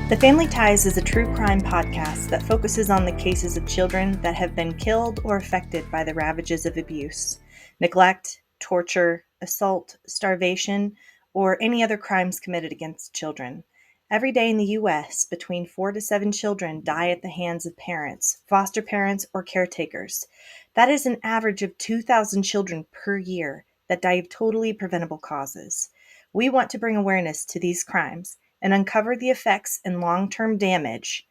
The Family Ties is a true crime podcast that focuses on the cases of children that have been killed or affected by the ravages of abuse, neglect, torture, assault, starvation, or any other crimes committed against children. Every day in the U.S., between 4 to 7 children die at the hands of parents, foster parents, or caretakers. That is an average of 2,000 children per year that die of totally preventable causes. We want to bring awareness to these crimes and uncover the effects and long-term damage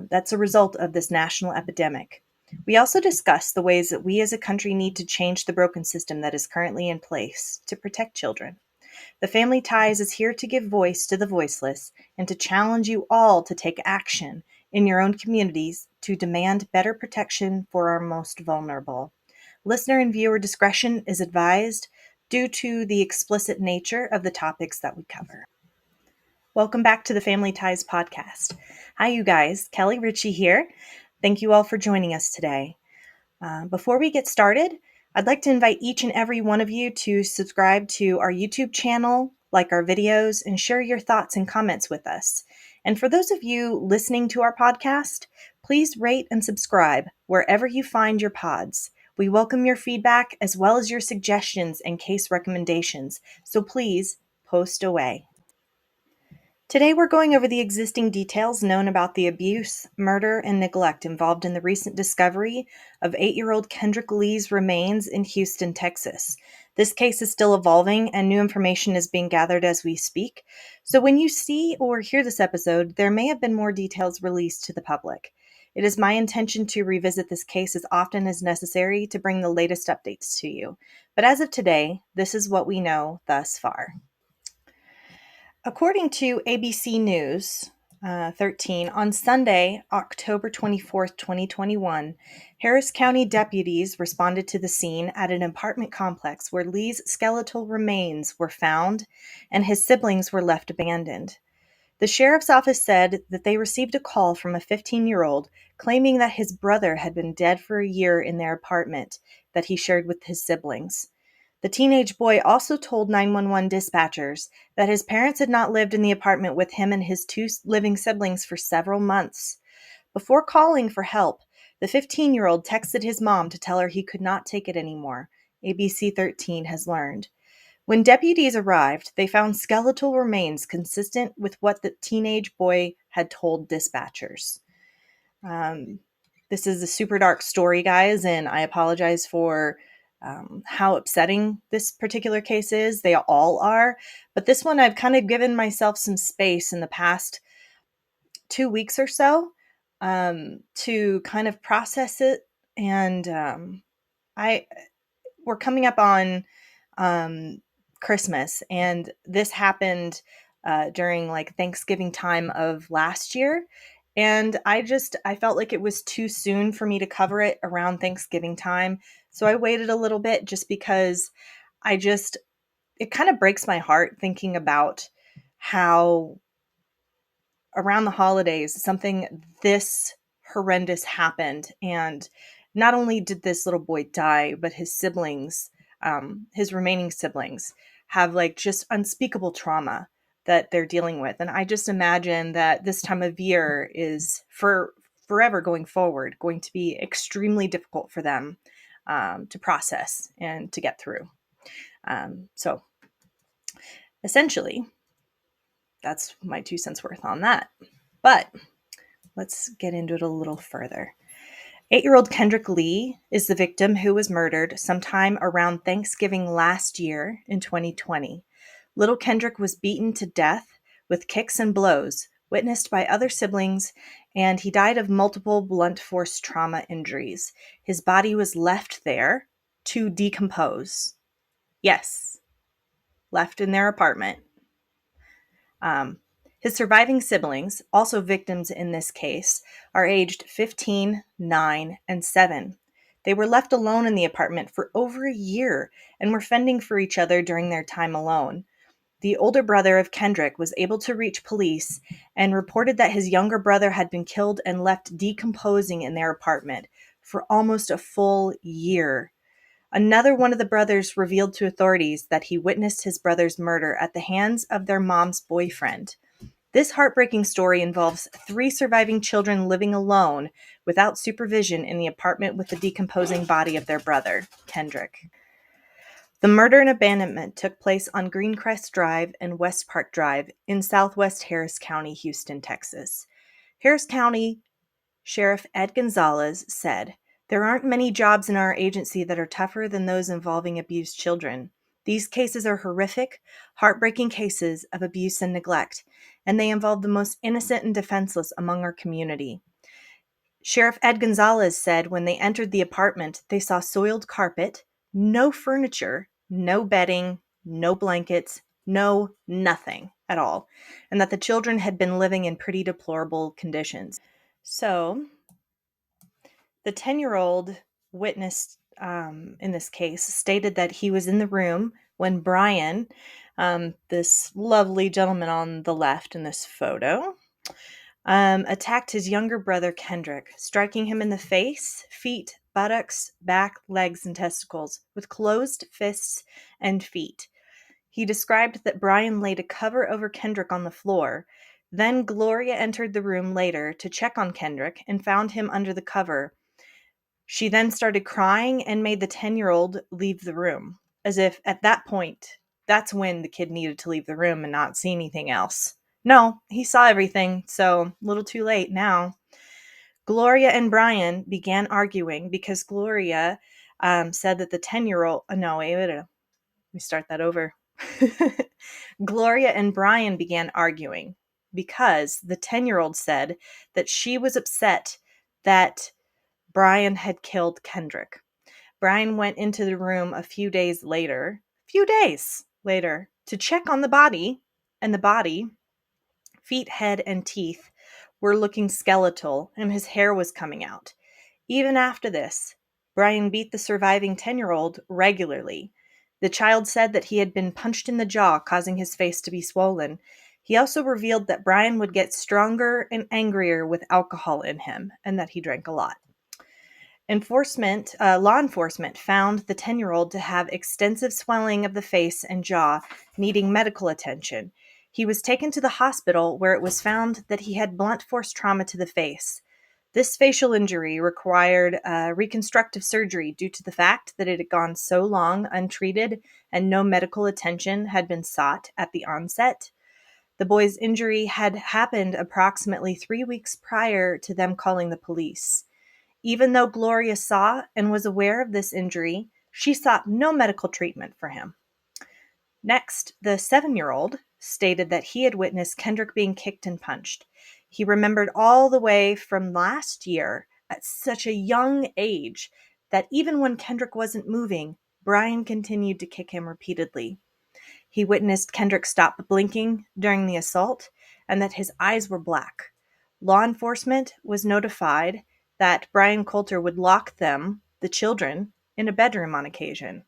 that's a result of this national epidemic. We also discuss the ways that we as a country need to change the broken system that is currently in place to protect children. The Family Ties is here to give voice to the voiceless and to challenge you all to take action in your own communities to demand better protection for our most vulnerable. Listener and viewer discretion is advised due to the explicit nature of the topics that we cover. Welcome back to the Family Ties podcast. Hi, you guys. Kelly Ritchie here. Thank you all for joining us today. Before we get started, I'd like to invite each and every one of you to subscribe to our YouTube channel, like our videos, and share your thoughts and comments with us. And for those of you listening to our podcast, please rate and subscribe wherever you find your pods. We welcome your feedback as well as your suggestions and case recommendations, so please post away. Today we're going over the existing details known about the abuse, murder, and neglect involved in the recent discovery of 8-year-old Kendrick Lee's remains in Houston, Texas. This case is still evolving and new information is being gathered as we speak. So when you see or hear this episode, there may have been more details released to the public. It is my intention to revisit this case as often as necessary to bring the latest updates to you. But as of today, this is what we know thus far. According to ABC News 13, on Sunday, October 24th, 2021, Harris County deputies responded to the scene at an apartment complex where Lee's skeletal remains were found and his siblings were left abandoned. The sheriff's office said that they received a call from a 15-year-old claiming that his brother had been dead for a year in their apartment that he shared with his siblings. The teenage boy also told 911 dispatchers that his parents had not lived in the apartment with him and his 2 living siblings for several months. Before calling for help, the 15-year-old texted his mom to tell her he could not take it anymore, ABC 13 has learned. When deputies arrived, they found skeletal remains consistent with what the teenage boy had told dispatchers. This is a super dark story, guys, and I apologize for how upsetting this particular case is. They all are. But this one, I've kind of given myself some space in the past 2 weeks or so to kind of process it. And we're coming up on Christmas, and this happened during like Thanksgiving time of last year. And I felt like it was too soon for me to cover it around Thanksgiving time. So I waited a little bit just because it kind of breaks my heart thinking about how around the holidays, something this horrendous happened. And not only did this little boy die, but his siblings, his remaining siblings, have like just unspeakable trauma that they're dealing with. And I just imagine that this time of year is forever going forward going to be extremely difficult for them to process and to get through. So essentially, that's my 2 cents worth on that. But let's get into it a little further. 8-year-old Kendrick Lee is the victim who was murdered sometime around Thanksgiving last year in 2020. Little Kendrick was beaten to death with kicks and blows, witnessed by other siblings, and he died of multiple blunt force trauma injuries. His body was left there to decompose. Yes, left in their apartment. His surviving siblings, also victims in this case, are aged 15, 9, and 7. They were left alone in the apartment for over a year and were fending for each other during their time alone. The older brother of Kendrick was able to reach police and reported that his younger brother had been killed and left decomposing in their apartment for almost a full year. Another one of the brothers revealed to authorities that he witnessed his brother's murder at the hands of their mom's boyfriend. This heartbreaking story involves 3 surviving children living alone without supervision in the apartment with the decomposing body of their brother, Kendrick. The murder and abandonment took place on Greencrest Drive and West Park Drive in southwest Harris County, Houston, Texas. Harris County Sheriff Ed Gonzalez said, "There aren't many jobs in our agency that are tougher than those involving abused children. These cases are horrific, heartbreaking cases of abuse and neglect, and they involve the most innocent and defenseless among our community." Sheriff Ed Gonzalez said when they entered the apartment, they saw soiled carpet, no furniture, no bedding, no blankets, no nothing at all, and that the children had been living in pretty deplorable conditions. So, the 10-year-old witness in this case stated that he was in the room when Brian, this lovely gentleman on the left in this photo, attacked his younger brother Kendrick, striking him in the face, feet, buttocks, back, legs, and testicles with closed fists and feet. He described that Brian laid a cover over Kendrick on the floor. Then Gloria entered the room later to check on Kendrick and found him under the cover. She then started crying and made the 10-year-old leave the room, as if at that point, that's when the kid needed to leave the room and not see anything else. No, he saw everything, so a little too late now. Gloria and Brian began arguing because Gloria said that the 10-year-old... No, wait, let me start that over. Gloria and Brian began arguing because the 10-year-old said that she was upset that Brian had killed Kendrick. Brian went into the room a few days later, to check on the body, and the body, feet, head, and teeth were looking skeletal, and his hair was coming out. Even after this, Brian beat the surviving 10-year-old regularly. The child said that he had been punched in the jaw, causing his face to be swollen. He also revealed that Brian would get stronger and angrier with alcohol in him, and that he drank a lot. Law enforcement found the 10-year-old to have extensive swelling of the face and jaw, needing medical attention. He was taken to the hospital where it was found that he had blunt force trauma to the face. This facial injury required reconstructive surgery due to the fact that it had gone so long untreated and no medical attention had been sought at the onset. The boy's injury had happened approximately 3 weeks prior to them calling the police. Even though Gloria saw and was aware of this injury, she sought no medical treatment for him. Next, the 7-year-old stated that he had witnessed Kendrick being kicked and punched. He remembered all the way from last year at such a young age that even when Kendrick wasn't moving, Brian continued to kick him repeatedly. He witnessed Kendrick stop blinking during the assault and that his eyes were black. Law enforcement was notified that Brian Coulter would lock them, the children, in a bedroom on occasion.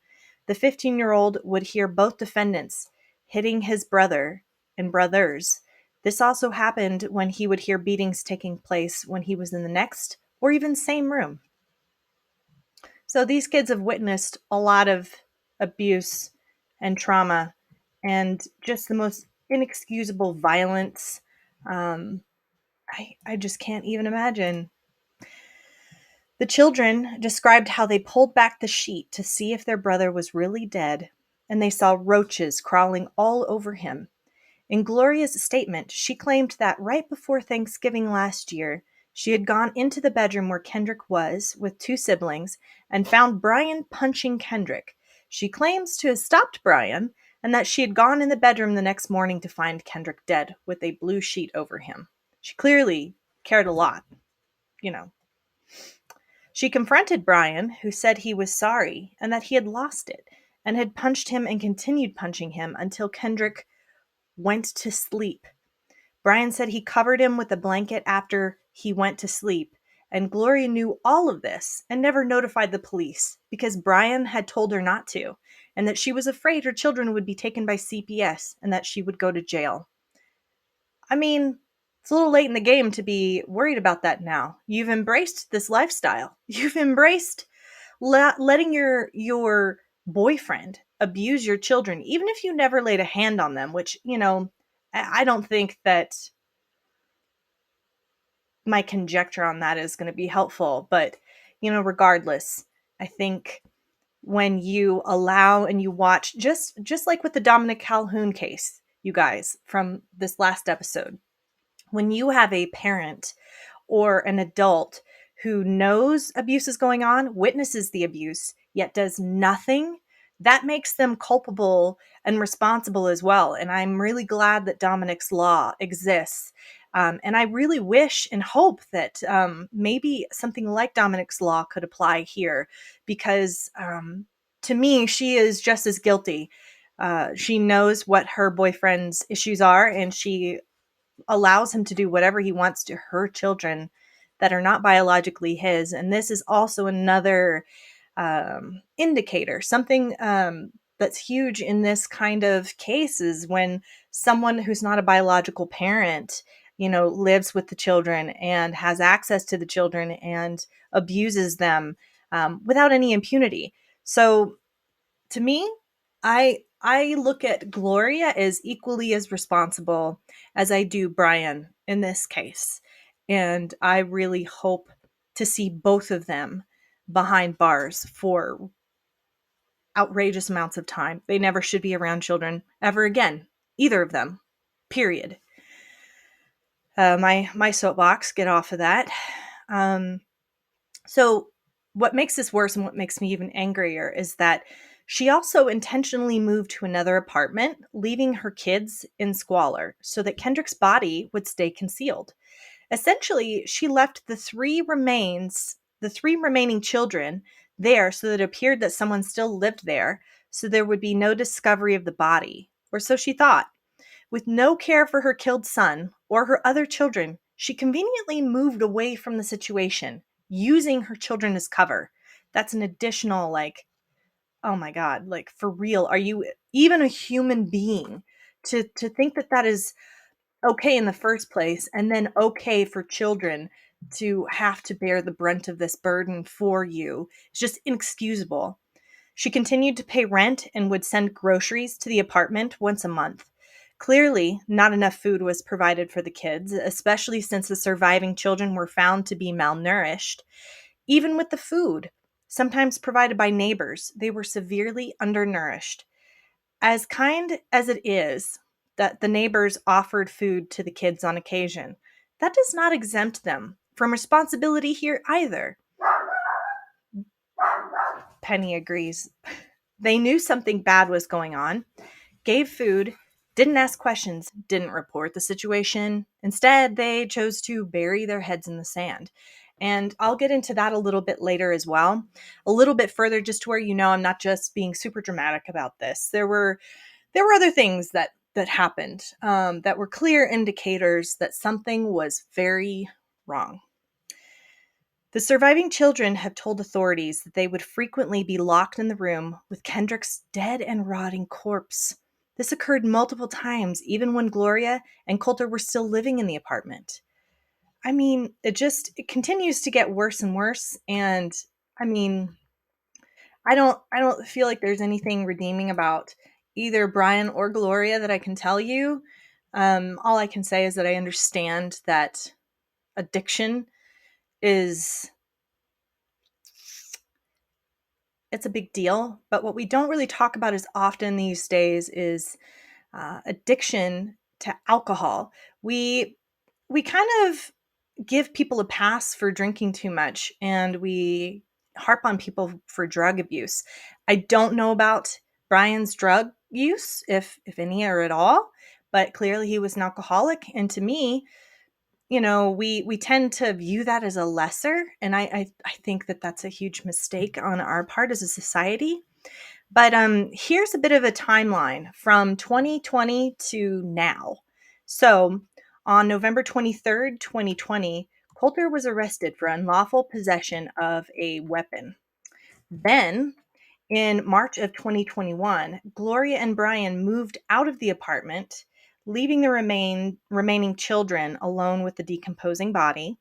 The 15-year-old would hear both defendants hitting his brother and brothers. This also happened when he would hear beatings taking place when he was in the next or even same room. So these kids have witnessed a lot of abuse and trauma and just the most inexcusable violence. I just can't even imagine. The children described how they pulled back the sheet to see if their brother was really dead, and they saw roaches crawling all over him. In Gloria's statement, she claimed that right before Thanksgiving last year, she had gone into the bedroom where Kendrick was with 2 siblings and found Brian punching Kendrick. She claims to have stopped Brian and that she had gone in the bedroom the next morning to find Kendrick dead with a blue sheet over him. She clearly cared a lot, you know. She confronted Brian, who said he was sorry and that he had lost it, and had punched him and continued punching him until Kendrick went to sleep. Brian said he covered him with a blanket after he went to sleep, and Gloria knew all of this and never notified the police because Brian had told her not to, and that she was afraid her children would be taken by CPS and that she would go to jail. I mean, it's a little late in the game to be worried about that now. You've embraced this lifestyle. You've embraced letting your boyfriend abuse your children, even if you never laid a hand on them, which, I don't think that my conjecture on that is going to be helpful. But, regardless, I think when you allow and you watch, just like with the Dominic Calhoun case, you guys, from this last episode, when you have a parent or an adult who knows abuse is going on, witnesses the abuse, yet does nothing, that makes them culpable and responsible as well. And I'm really glad that Dominic's Law exists. And I really wish and hope that maybe something like Dominic's Law could apply here, because to me, she is just as guilty. She knows what her boyfriend's issues are, and she allows him to do whatever he wants to her children that are not biologically his. And this is also another indicator, something that's huge in this kind of case, is when someone who's not a biological parent, lives with the children and has access to the children and abuses them without any impunity. So to me, I look at Gloria as equally as responsible as I do Brian in this case. And I really hope to see both of them behind bars for outrageous amounts of time. They never should be around children ever again. Either of them. Period. My soapbox, get off of that. So what makes this worse and what makes me even angrier is that she also intentionally moved to another apartment, leaving her kids in squalor so that Kendrick's body would stay concealed. Essentially, she left the three remaining children there so that it appeared that someone still lived there, so there would be no discovery of the body, or so she thought. With no care for her killed son or her other children, she conveniently moved away from the situation, using her children as cover. That's an additional, oh my God, for real, are you even a human being to think that that is okay in the first place, and then okay for children to have to bear the brunt of this burden for you? It's just inexcusable. She continued to pay rent and would send groceries to the apartment once a month. Clearly, not enough food was provided for the kids, especially since the surviving children were found to be malnourished. Even with the food, sometimes provided by neighbors, they were severely undernourished. As kind as it is that the neighbors offered food to the kids on occasion, that does not exempt them from responsibility here either. Penny agrees. They knew something bad was going on, gave food, didn't ask questions, didn't report the situation. Instead, they chose to bury their heads in the sand. And I'll get into that a little bit later as well. A little bit further, just to where I'm not just being super dramatic about this. There were other things that happened that were clear indicators that something was very wrong. The surviving children have told authorities that they would frequently be locked in the room with Kendrick's dead and rotting corpse. This occurred multiple times, even when Gloria and Coulter were still living in the apartment. I mean, it continues to get worse and worse. And I mean, I don't feel like there's anything redeeming about either Brian or Gloria that I can tell you. All I can say is that I understand that addiction is it's a big deal, but what we don't really talk about as often these days is addiction to alcohol. We kind of give people a pass for drinking too much, and we harp on people for drug abuse. I don't know about Brian's drug use, if any or at all, but clearly he was an alcoholic, and to me, we tend to view that as a lesser, and I think that that's a huge mistake on our part as a society. But here's a bit of a timeline from 2020 to now. So on November 23rd, 2020, Coulter was arrested for unlawful possession of a weapon. Then in March of 2021, Gloria and Brian moved out of the apartment, leaving the remaining children alone with the decomposing body.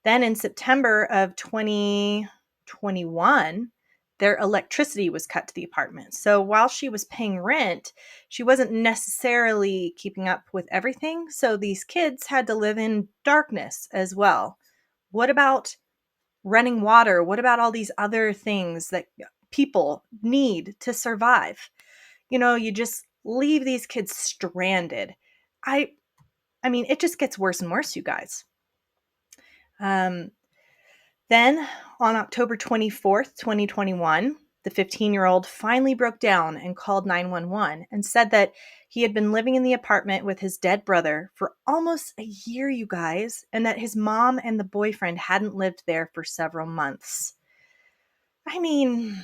Then in September of 2021, their electricity was cut to the apartment. So while she was paying rent, she wasn't necessarily keeping up with everything. So these kids had to live in darkness as well. What about running water? What about all these other things that people need to survive? You just leave these kids stranded. I I mean, it just gets worse and worse, you guys. Um, then on October 24th, 2021, the 15-year-old finally broke down and called 911 and said that he had been living in the apartment with his dead brother for almost a year, you guys, and that his mom and the boyfriend hadn't lived there for several months. I mean,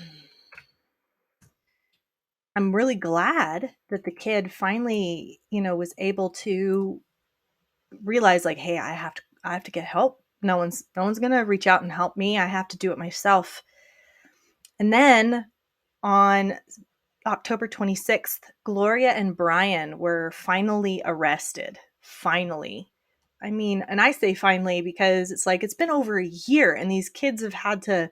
I'm really glad that the kid finally, was able to realize like, hey, I have to get help. No one's going to reach out and help me. I have to do it myself. And then on October 26th, Gloria and Brian were finally arrested. Finally. I mean, and I say finally because it's like it's been over a year and these kids have had to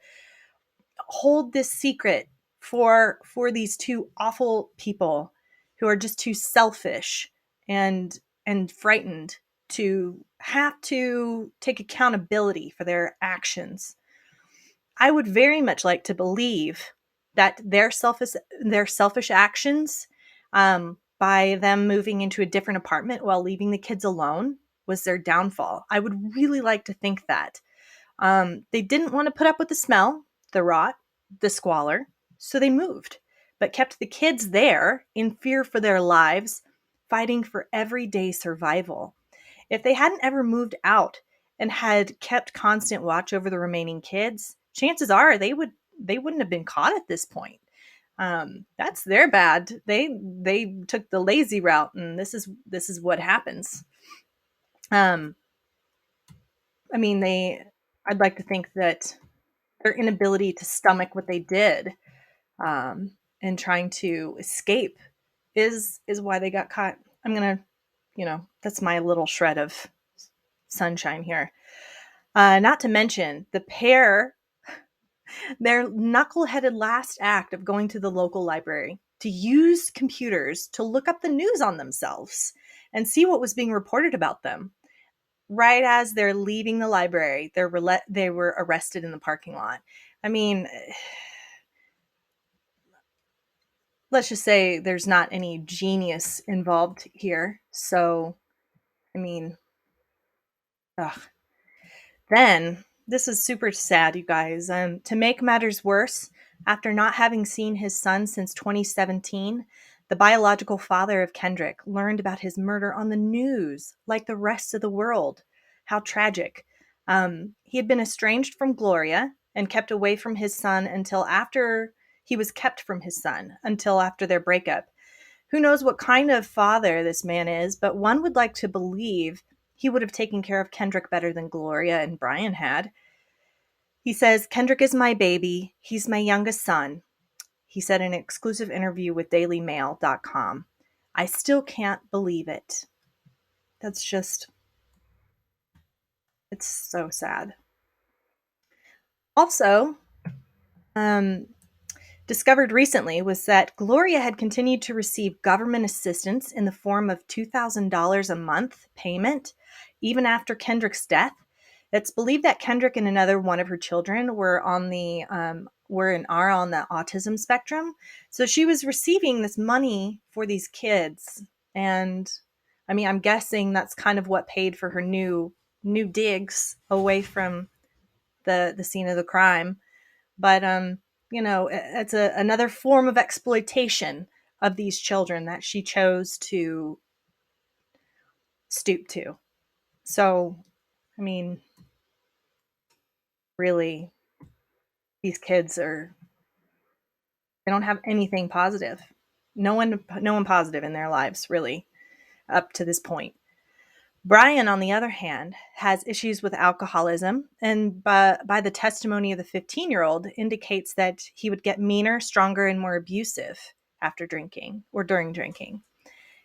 hold this secret for these two awful people who are just too selfish and frightened to have to take accountability for their actions. I would very much like to believe that their selfish actions, by them moving into a different apartment while leaving the kids alone, was their downfall. I would really like to think that. They didn't want to put up with the smell, the rot, the squalor, so they moved, but kept the kids there in fear for their lives, fighting for everyday survival. If they hadn't ever moved out and had kept constant watch over the remaining kids, chances are they wouldn't have been caught at this point. That's their bad. They took the lazy route, and this is what happens. Um, I mean, I'd like to think that their inability to stomach what they did, and trying to escape is why they got caught. I'm gonna, that's my little shred of sunshine here. Not to mention the pair, their knuckleheaded last act of going to the local library to use computers to look up the news on themselves and see what was being reported about them. Right as they're leaving the library, they were arrested in the parking lot. I mean, let's just say there's not any genius involved here. So, I mean, ugh. Then, this is super sad, you guys. To make matters worse, after not having seen his son since 2017, the biological father of Kendrick learned about his murder on the news, like the rest of the world. How tragic. He had been estranged from Gloria and kept away from his son until after he was kept from his son until after their breakup. Who knows what kind of father this man is, but one would like to believe he would have taken care of Kendrick better than Gloria and Brian had. He says, Kendrick is my baby. He's my youngest son. He said in an exclusive interview with dailymail.com. I still can't believe it. That's just, it's so sad. Also, discovered recently was that Gloria had continued to receive government assistance in the form of $2,000 a month payment even after Kendrick's death. It's believed that Kendrick and another one of her children were on the autism spectrum, so she was receiving this money for these kids. And I mean, I'm guessing that's kind of what paid for her new digs away from the scene of the crime. But it's another form of exploitation of these children that she chose to stoop to. So, I mean, really, these kids they don't have anything positive. No one positive in their lives, really, up to this point. Brian, on the other hand, has issues with alcoholism, and by the testimony of the 15-year-old, indicates that he would get meaner, stronger, and more abusive after drinking or during drinking.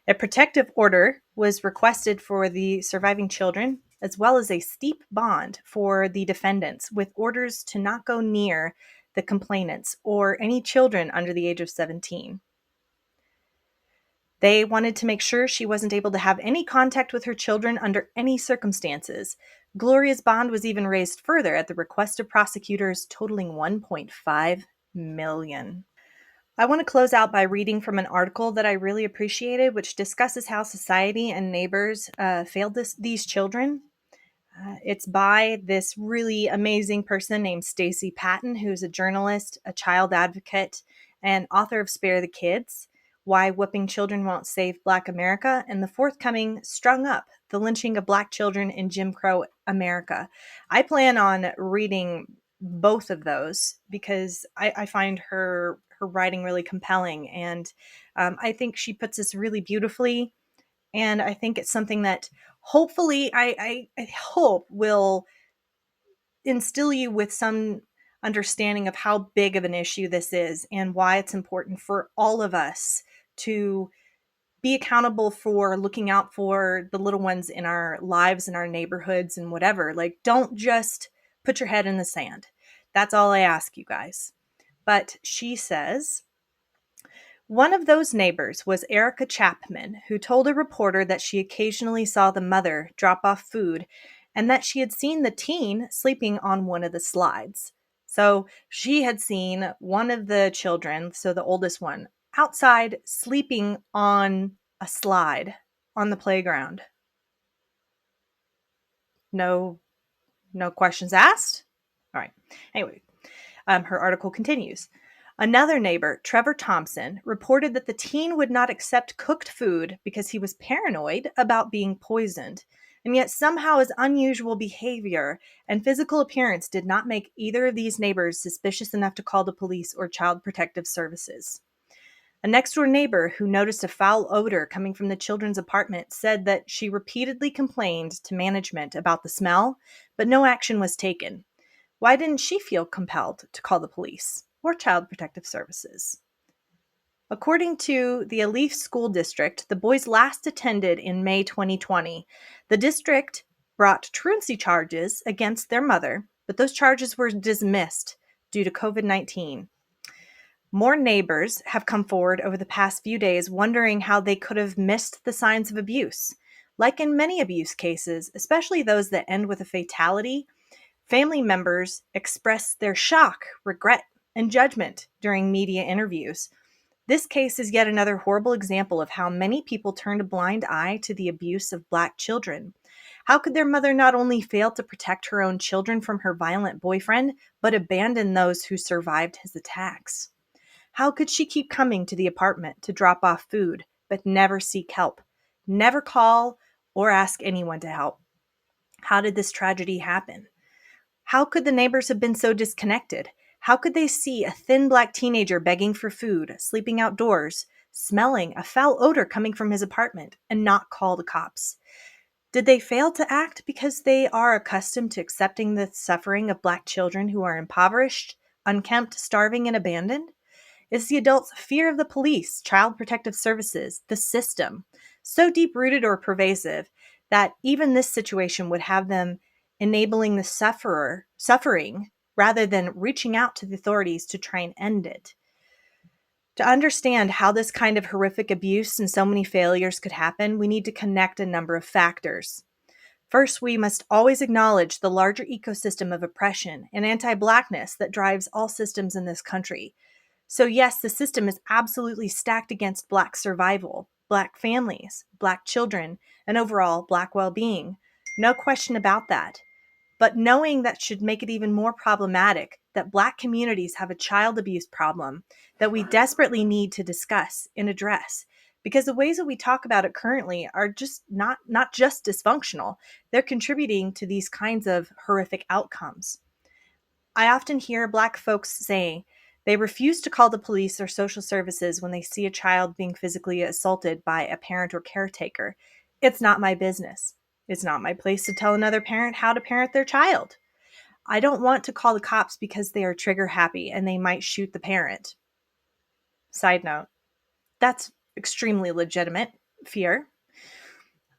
A protective order was requested for the surviving children, as well as a steep bond for the defendants, with orders to not go near the complainants, or any children under the age of 17. They wanted to make sure she wasn't able to have any contact with her children under any circumstances. Gloria's bond was even raised further at the request of prosecutors, totaling $1.5 million. I want to close out by reading from an article that I really appreciated, which discusses how society and neighbors failed these children. It's by this really amazing person named Stacey Patton, who's a journalist, a child advocate, and author of Spare the Kids: Why Whipping Children Won't Save Black America, and the forthcoming Strung Up: The Lynching of Black Children in Jim Crow America. I plan on reading both of those because I find her writing really compelling, and I think she puts this really beautifully. And I think it's something that hopefully I hope will instill you with some understanding of how big of an issue this is and why it's important for all of us to be accountable for looking out for the little ones in our lives, in our neighborhoods, and whatever. Like, don't just put your head in the sand. That's all I ask you guys. But she says, one of those neighbors was Erica Chapman, who told a reporter that she occasionally saw the mother drop off food and that she had seen the teen sleeping on one of the slides. So she had seen one of the children, so the oldest one, outside sleeping on a slide on the playground. No, no questions asked? All right. Anyway, her article continues. Another neighbor, Trevor Thompson, reported that the teen would not accept cooked food because he was paranoid about being poisoned. And yet somehow his unusual behavior and physical appearance did not make either of these neighbors suspicious enough to call the police or Child Protective Services. A next-door neighbor who noticed a foul odor coming from the children's apartment said that she repeatedly complained to management about the smell, but no action was taken. Why didn't she feel compelled to call the police or Child Protective Services? According to the Alief School District, the boys last attended in May 2020. The district brought truancy charges against their mother, but those charges were dismissed due to COVID-19. More neighbors have come forward over the past few days wondering how they could have missed the signs of abuse. Like in many abuse cases, especially those that end with a fatality, family members express their shock, regret, and judgment during media interviews. This case is yet another horrible example of how many people turned a blind eye to the abuse of Black children. How could their mother not only fail to protect her own children from her violent boyfriend, but abandon those who survived his attacks? How could she keep coming to the apartment to drop off food, but never seek help, never call or ask anyone to help? How did this tragedy happen? How could the neighbors have been so disconnected? How could they see a thin Black teenager begging for food, sleeping outdoors, smelling a foul odor coming from his apartment, and not call the cops? Did they fail to act because they are accustomed to accepting the suffering of Black children who are impoverished, unkempt, starving, and abandoned? Is the adults' fear of the police, Child Protective Services, the system, so deep-rooted or pervasive that even this situation would have them enabling the suffering rather than reaching out to the authorities to try and end it? To understand how this kind of horrific abuse and so many failures could happen, we need to connect a number of factors. First, we must always acknowledge the larger ecosystem of oppression and anti-Blackness that drives all systems in this country. So yes, the system is absolutely stacked against Black survival, Black families, Black children, and overall Black well-being. No question about that. But knowing that should make it even more problematic that Black communities have a child abuse problem that we desperately need to discuss and address. Because the ways that we talk about it currently are just not just dysfunctional. They're contributing to these kinds of horrific outcomes. I often hear Black folks say they refuse to call the police or social services when they see a child being physically assaulted by a parent or caretaker. It's not my business. It's not my place to tell another parent how to parent their child. I don't want to call the cops because they are trigger happy and they might shoot the parent. Side note, that's extremely legitimate fear.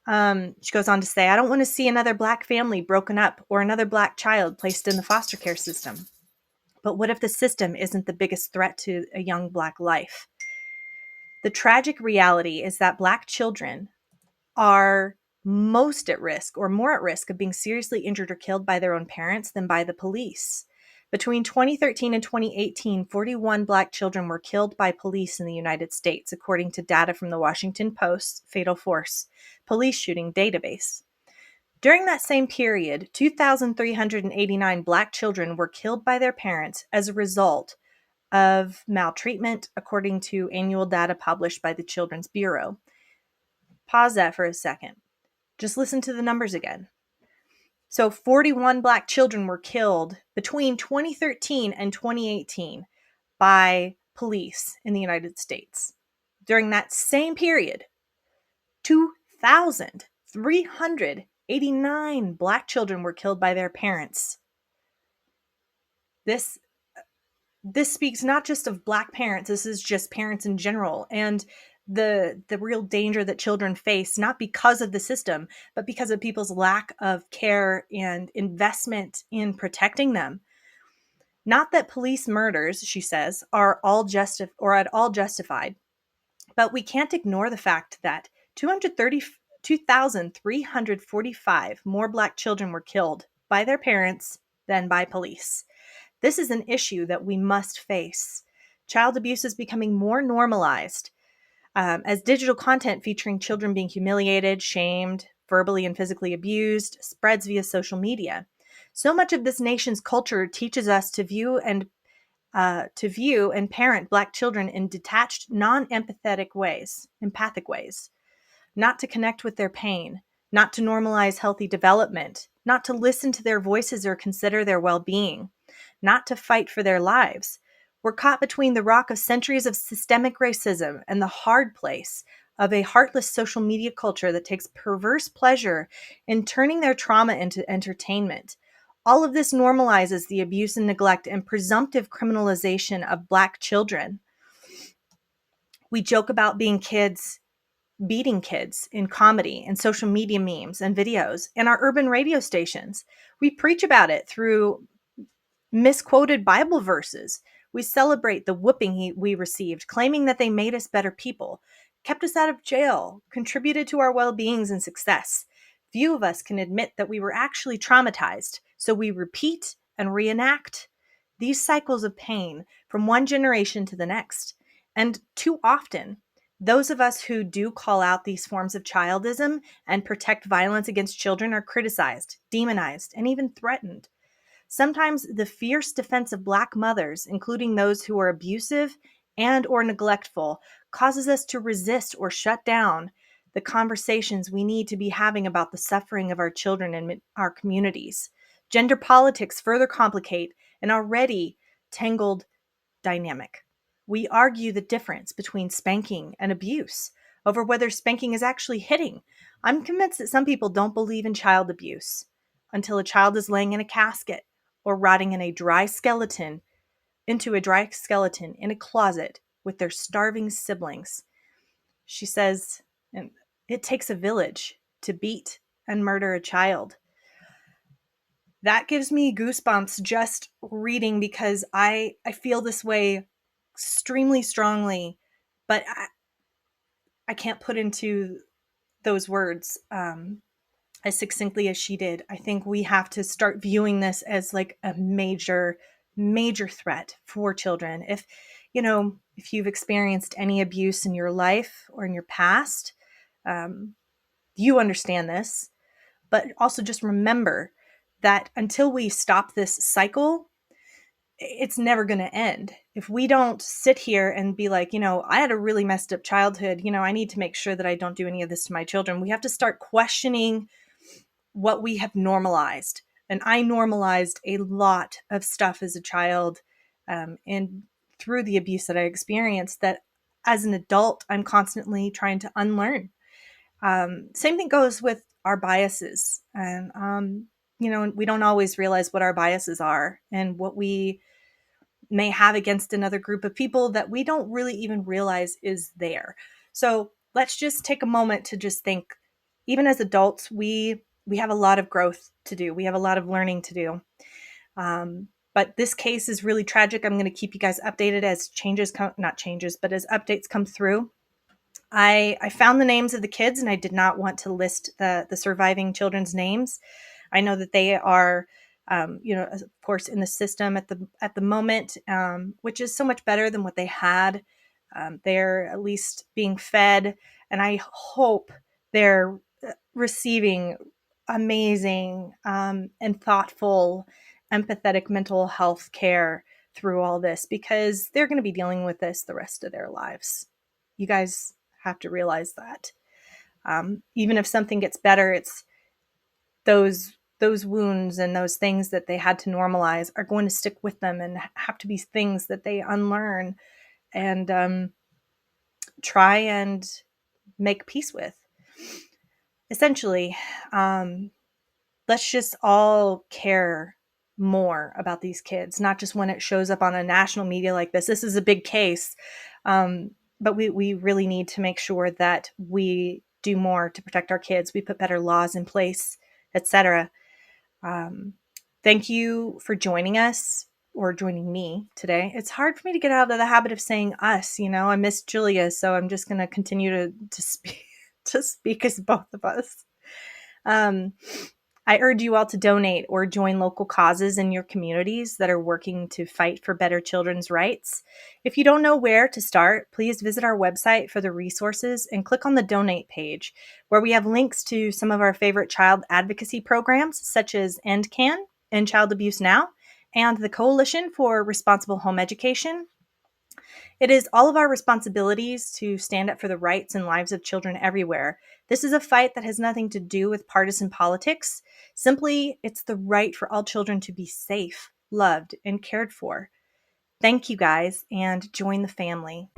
She goes on to say, I don't want to see another Black family broken up or another Black child placed in the foster care system. But what if the system isn't the biggest threat to a young Black life? The tragic reality is that Black children are most at risk or more at risk of being seriously injured or killed by their own parents than by the police. Between 2013 and 2018, 41 Black children were killed by police in the United States, according to data from the Washington Post's Fatal Force police shooting database. During that same period, 2,389 Black children were killed by their parents as a result of maltreatment, according to annual data published by the Children's Bureau. Pause that for a second. Just listen to the numbers again. So 41 Black children were killed between 2013 and 2018 by police in the United States. During that same period, 2,389 Black children were killed by their parents. This speaks not just of Black parents, this is just parents in general, and the real danger that children face, not because of the system, but because of people's lack of care and investment in protecting them. Not that police murders, she says, are all at all justified, but we can't ignore the fact that 2,345 more Black children were killed by their parents than by police. This is an issue that we must face. Child abuse is becoming more normalized as digital content featuring children being humiliated, shamed, verbally and physically abused spreads via social media. So much of this nation's culture teaches us to view and parent Black children in detached, non-empathic ways, not to connect with their pain, not to normalize healthy development, not to listen to their voices or consider their well-being, not to fight for their lives. We're caught between the rock of centuries of systemic racism and the hard place of a heartless social media culture that takes perverse pleasure in turning their trauma into entertainment. All of this normalizes the abuse and neglect and presumptive criminalization of Black children. We joke about being kids, beating kids in comedy and social media memes and videos and our urban radio stations. We preach about it through misquoted Bible verses. We celebrate the whooping we received, claiming that they made us better people, kept us out of jail, contributed to our well-beings and success. Few of us can admit that we were actually traumatized, so we repeat and reenact these cycles of pain from one generation to the next. And too often, those of us who do call out these forms of childism and protect violence against children are criticized, demonized, and even threatened. Sometimes the fierce defense of Black mothers, including those who are abusive and or neglectful, causes us to resist or shut down the conversations we need to be having about the suffering of our children in our communities. Gender politics further complicate an already tangled dynamic. We argue the difference between spanking and abuse over whether spanking is actually hitting. I'm convinced that some people don't believe in child abuse until a child is laying in a casket or rotting in a dry skeleton in a closet with their starving siblings. She says, and it takes a village to beat and murder a child. That gives me goosebumps just reading because I feel this way extremely strongly, but I can't put into those words as succinctly as she did. I think we have to start viewing this as like a major, major threat for children. If you've experienced any abuse in your life or in your past, you understand this, but also just remember that until we stop this cycle, it's never going to end. If we don't sit here and be like, I had a really messed up childhood, I need to make sure that I don't do any of this to my children. We have to start questioning what we have normalized. And I normalized a lot of stuff as a child, and through the abuse that I experienced, that as an adult, I'm constantly trying to unlearn. Same thing goes with our biases. And, we don't always realize what our biases are and what we may have against another group of people that we don't really even realize is there. So let's just take a moment to just think, even as adults, we have a lot of growth to do. We have a lot of learning to do. But But this case is really tragic. I'm going to keep you guys updated as as updates come through. I found the names of the kids, and I did not want to list the surviving children's names. I know that they are, of course, in the system at the moment, which is so much better than what they had. They're at least being fed, and I hope they're receiving amazing and thoughtful, empathetic mental health care through all this, because they're going to be dealing with this the rest of their lives. You guys have to realize that. Even if something gets better, it's those wounds and those things that they had to normalize are going to stick with them and have to be things that they unlearn and try and make peace with. Essentially, let's just all care more about these kids, not just when it shows up on a national media like this. This is a big case, but we really need to make sure that we do more to protect our kids. We put better laws in place, etc. Thank you for joining us or joining me today. It's hard for me to get out of the habit of saying us. I miss Julia, so I'm just going to continue to speak to speak as both of us. I urge you all to donate or join local causes in your communities that are working to fight for better children's rights. If you don't know where to start, please visit our website for the resources and click on the donate page, where we have links to some of our favorite child advocacy programs, such as EndCan, End Child Abuse Now, and the Coalition for Responsible Home Education. It is all of our responsibilities to stand up for the rights and lives of children everywhere. This is a fight that has nothing to do with partisan politics. Simply, it's the right for all children to be safe, loved, and cared for. Thank you guys, and join the family.